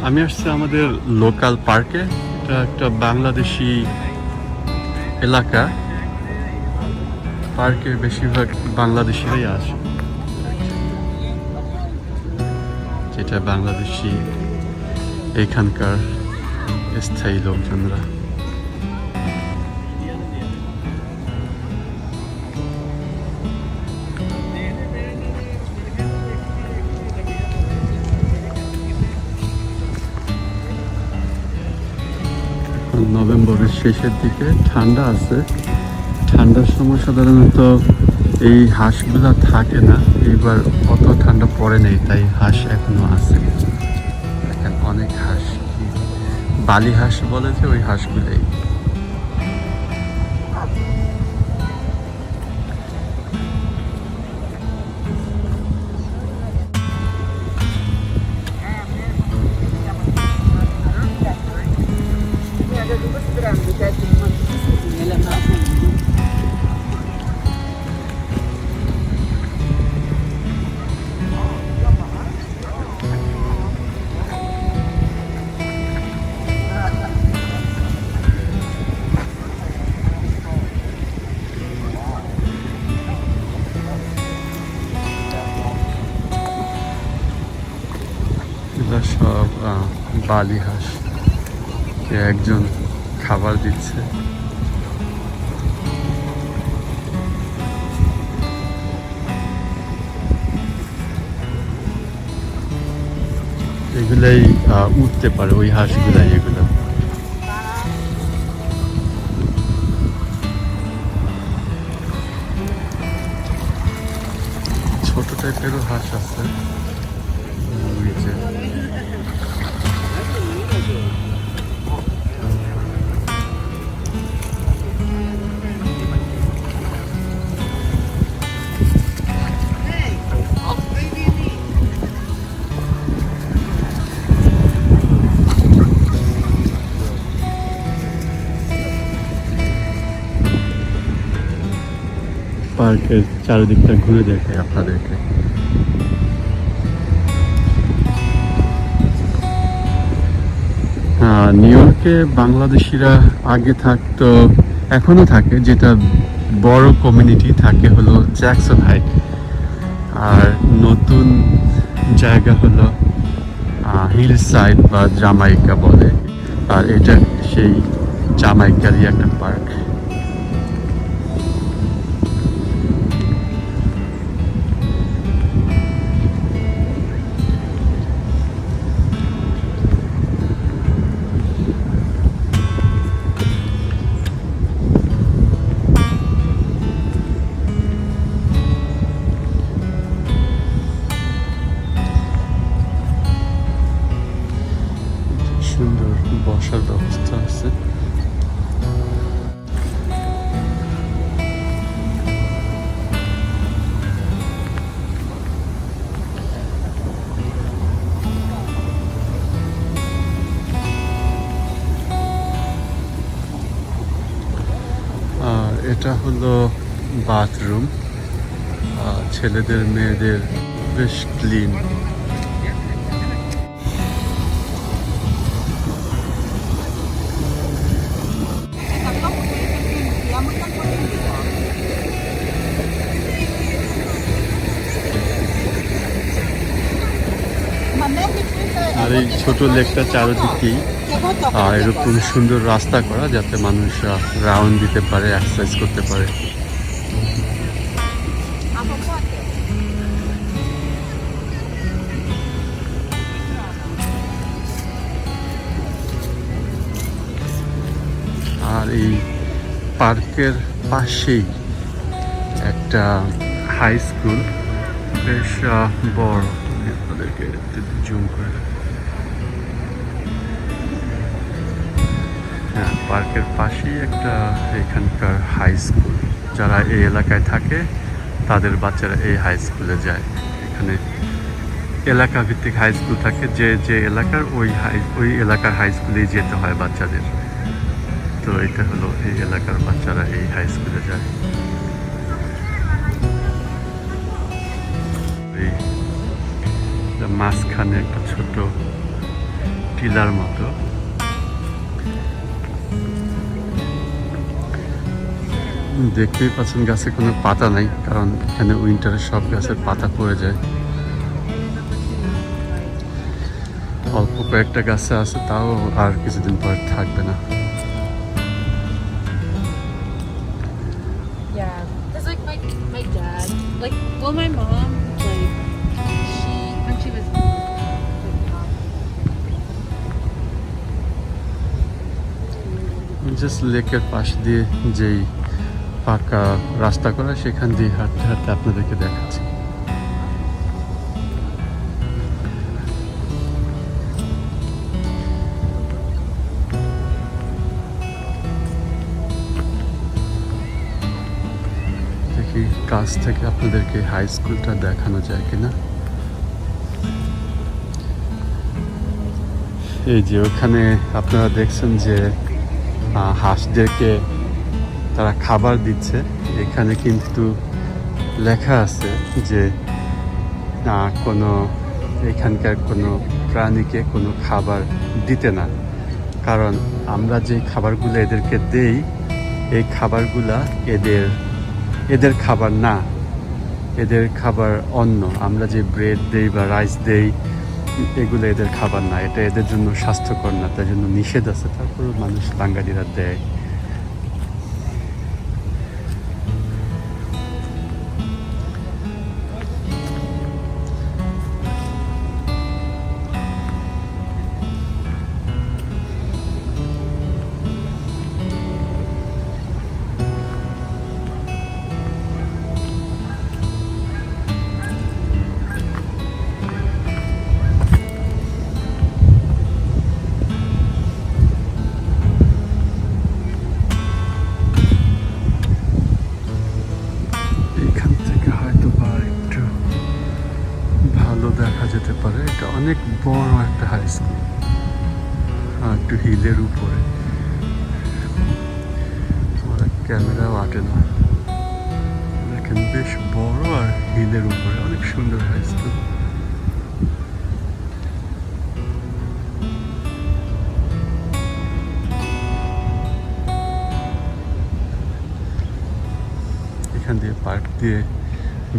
আমি আসছি আমাদের লোকাল পার্কে। এটা একটা বাংলাদেশি এলাকা। পার্কে বেশিরভাগ বাংলাদেশিরাই আসে, যেটা বাংলাদেশি এখানকার স্থায়ী লোকজনরা। নভেম্বরের শেষের দিকে ঠান্ডা আছে। ঠান্ডার সময় সাধারণত এই হাঁসগুলা থাকে না। এবার অত ঠান্ডা পড়ে নেই, তাই হাঁস এখনো আছে। দেখেন অনেক হাঁস, বালি হাঁস বলে যে ওই হাঁসগুলাই। এগুলো সব বালি হাঁস, একজন খাবার দিচ্ছে। এগুলাই উঠতে পারে, ওই হাঁসগুলাই এগুলো। ছোট টাইপেরও হাঁস আছে। ওই যে পার্কের চারিদিকটা ঘুরে দেখাই আপনাদেরকে। নিউ ইয়র্কে বাংলাদেশিরা আগে থাকতো, এখনো থাকে। যেটা বড় কমিউনিটি থাকে হলো জ্যাকসন হাইট, আর নতুন জায়গা হলো হিল সাইড বা জামাইকা বলে। আর এটা সেই জামাইকারই একটা পার্ক। সুন্দর বসার ব্যবস্থা আছে। আর এটা হলো বাথরুম, ছেলেদের মেয়েদের বেশ ক্লিন। আর এই ছোট লেকটা চারদিকেই এরকম সুন্দর রাস্তা করা, যাতে মানুষ রাউন্ড দিতে পারে, এক্সারসাইজ করতে পারে। আর এই পার্কের পাশেই একটা হাই স্কুল, বেশ বড়। আপনাদেরকে জুম করে, হ্যাঁ, পার্কের পাশেই একটা এখানকার হাই স্কুল। যারা এই এলাকায় থাকে তাদের বাচ্চারা এই হাই স্কুলে যায়। এখানে এলাকা ভিত্তিক হাই স্কুল থাকে, যে যে এলাকার ওই এলাকার হাই স্কুলেই যেতে হয় বাচ্চাদের। তো এটা হলো এই এলাকার বাচ্চারা এই হাই স্কুলে যায়। এই মাঝখানে একটা ছোট টিলার মতো। দেখতেই পাচ্ছেন গাছে কোনো পাতা নাই, কারণ এখানে উইন্টারে সব গাছের পাতা পড়ে যায়। অল্প কয়েকটা গাছে আছে, তাও আর কিছুদিন পর থাকবে না। Yeah, because like my dad, like well my mom, like she when she was just লেকের পাশ দিয়ে যেই পাকা রাস্তা করা, সেখান দিয়ে হাঁটতে হাঁটতে আপনাদেরকে দেখাচ্ছি। দেখি কাছ থেকে আপনাদেরকে হাই স্কুলটা দেখানো যায় কিনা। এই যে ওখানে আপনারা দেখছেন যে হাঁসদেরকে তারা খাবার দিচ্ছে। এখানে কিন্তু লেখা আছে যে কোনো এখানকার কোনো প্রাণীকে কোনো খাবার দিতে না, কারণ আমরা যে খাবারগুলো এদেরকে দেই এই খাবারগুলা এদের খাবার না, এদের খাবার অন্য। আমরা যে ব্রেড দেই বা রাইস দেই এগুলো এদের খাবার না, এটা এদের জন্য স্বাস্থ্যকর না, তার জন্য নিষেধ আছে। তারপরেও মানুষ বাঙালিরা দেয়। দেখা যেতে পারে এটা অনেক বড় একটা হাই স্কুল, একটু হিলের উপরে। ক্যামেরাও আটে না, দেখেন বেশ বড় আর হিলের উপরে, অনেক সুন্দর হাই স্কুল। এখান দিয়ে পার্ক দিয়ে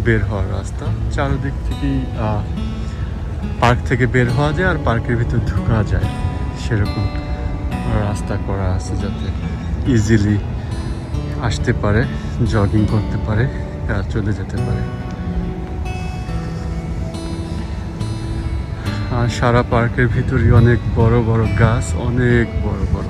বের হওয়ার রাস্তা, চারদিক থেকেই পার্ক থেকে বের হওয়া যায় আর পার্কের ভিতর ঢোকা যায়, সেরকম রাস্তা করা আছে যাতে ইজিলি আসতে পারে, জগিং করতে পারে আর চলে যেতে পারে। আর সারা পার্কের ভিতরই অনেক বড় বড় গাছ, অনেক বড় বড়।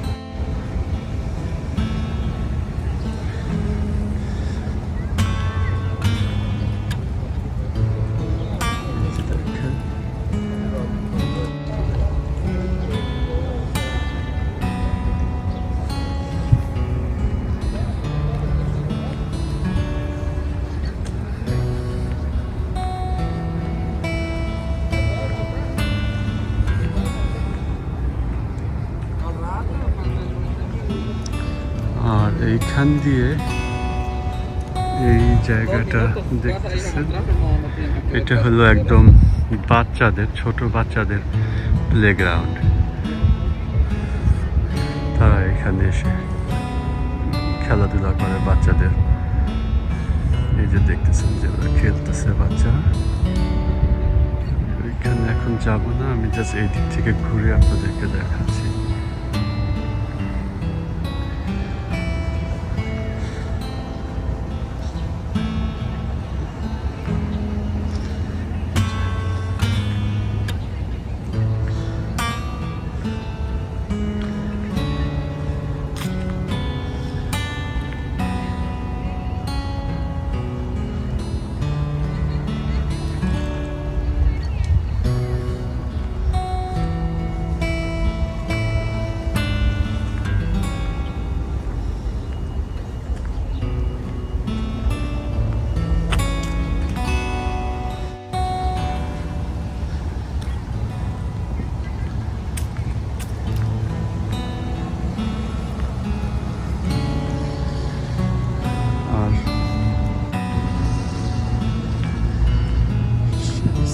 আর এইখান দিয়ে এই জায়গাটা দেখতেছেন, এটা হলো একদম বাচ্চাদের, ছোট বাচ্চাদের প্লেগ্রাউন্ড। তারা এখানে এসে খেলাধুলা করে বাচ্চাদের। এই যে দেখতেছেন যে ওরা খেলতেছে বাচ্চারা। ওইখানে এখন যাবো না, আমি জাস্ট এই দিক থেকে ঘুরে আপনাদেরকে দেখাচ্ছি।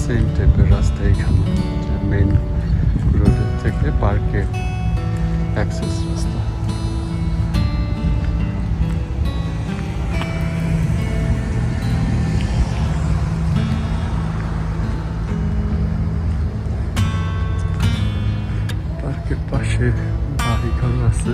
সেম টাইপের রাস্তা এখানে, মেইন রোডের থেকে পার্কের অ্যাক্সেস রাস্তা। পার্কের পাশে বাড়িঘর আছে।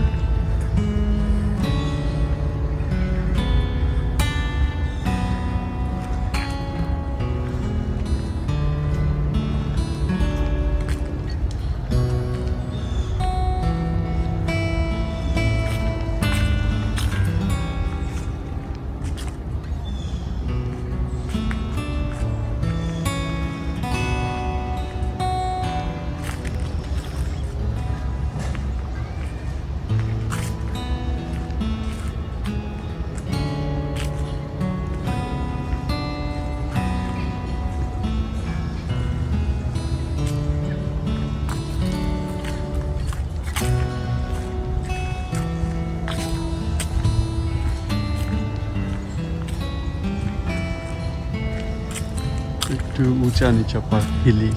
একটু উঁচা নিচা পার্ক, হিলি।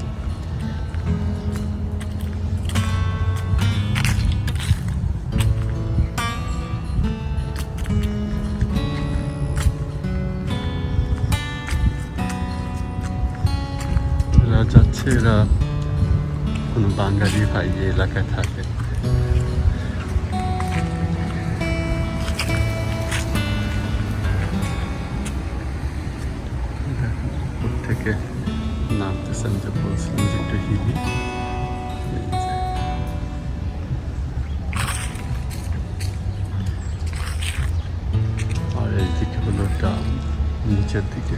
এরা যাচ্ছে, এরা কোনো বাঙালি ভাই এই এলাকায় থাকে। উপর থেকে নামতেছে, আমি যে বলছিলাম যে একটু হিলি। আর এইদিকে হলো ডাম, নিচের দিকে।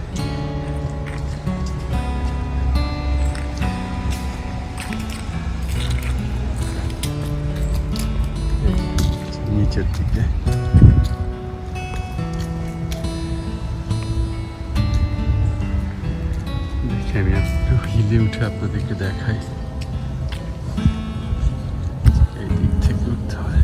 নিচের দিকে দেখে আমি একটু হিলে উঠে আপনাদেরকে দেখাই। এই দিক থেকে উঠতে হয়।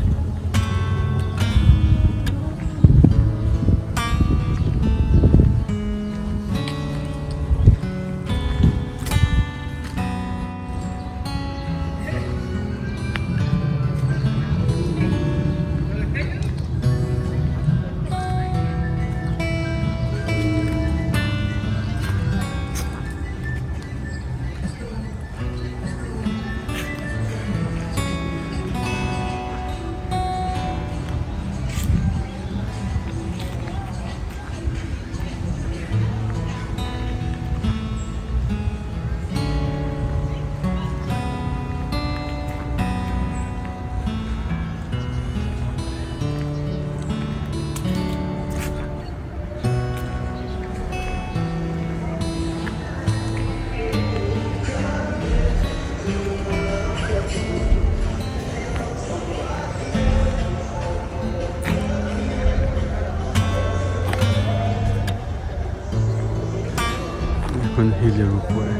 এখন হিলের উপরে।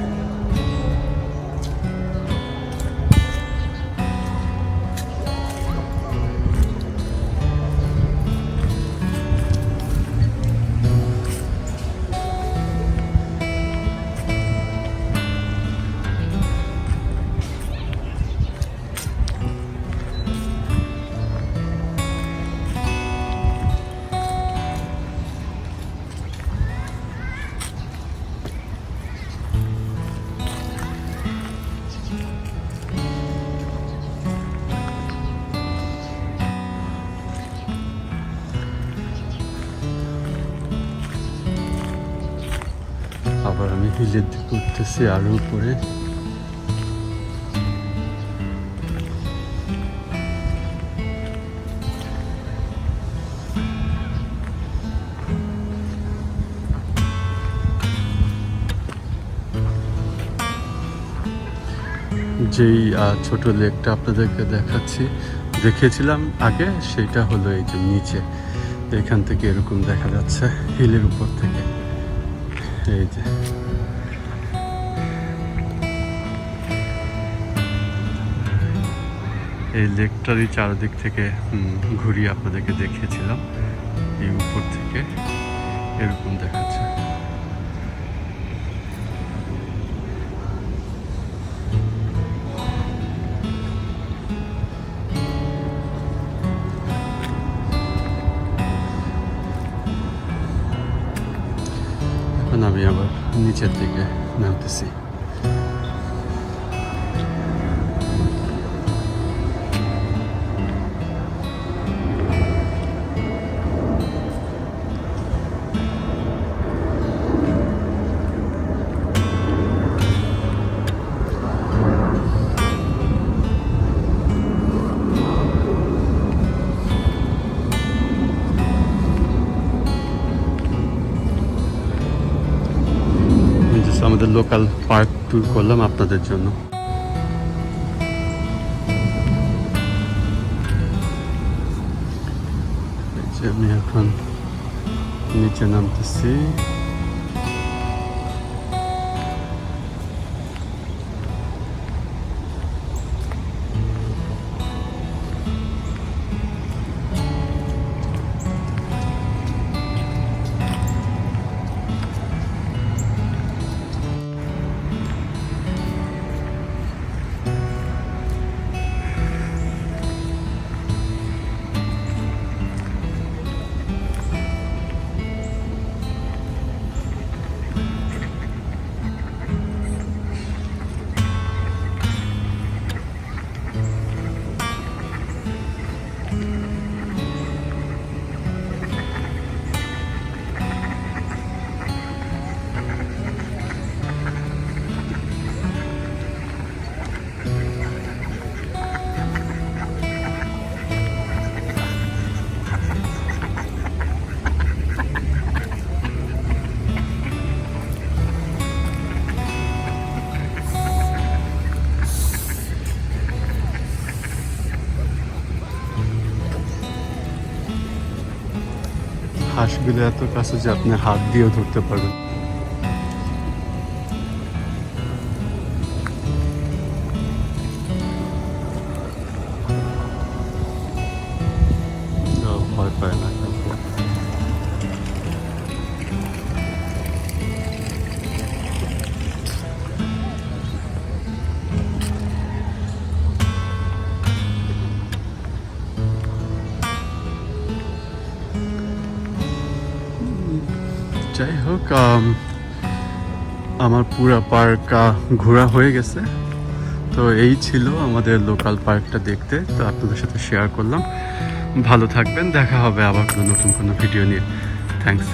আবার আমি হিলের দিকে উঠতেছি আরো উপরে। যেই ছোট লেকটা আপনাদেরকে দেখেছিলাম আগে, সেটা হলো এই যে নিচে। এখান থেকে এরকম দেখা যাচ্ছে হিলের উপর থেকে। এই যে এই লেকটারই চারদিক থেকে ঘুরিয়ে আপনাদেরকে দেখিয়েছিলাম। এই উপর থেকে এরকম দেখাচ্ছে। আমি আবার নিচের দিকে নামতেছি। আমাদের লোকাল পার্ক ট্যুর করলাম আপনাদের জন্য। আমি এখন নিচে নামতেছি। হাঁসগুলো এত কাছে যে আপনি হাত দিয়েও ধরতে পারবেন। ভয় পায় না। যাই হোক, আমার পুরা পার্ক ঘোরা হয়ে গেছে। তো এই ছিল আমাদের লোকাল পার্কটা দেখতে, তো আপনাদের সাথে শেয়ার করলাম। ভালো থাকবেন, দেখা হবে আবার নতুন কোনো ভিডিও নিয়ে। থ্যাংকস।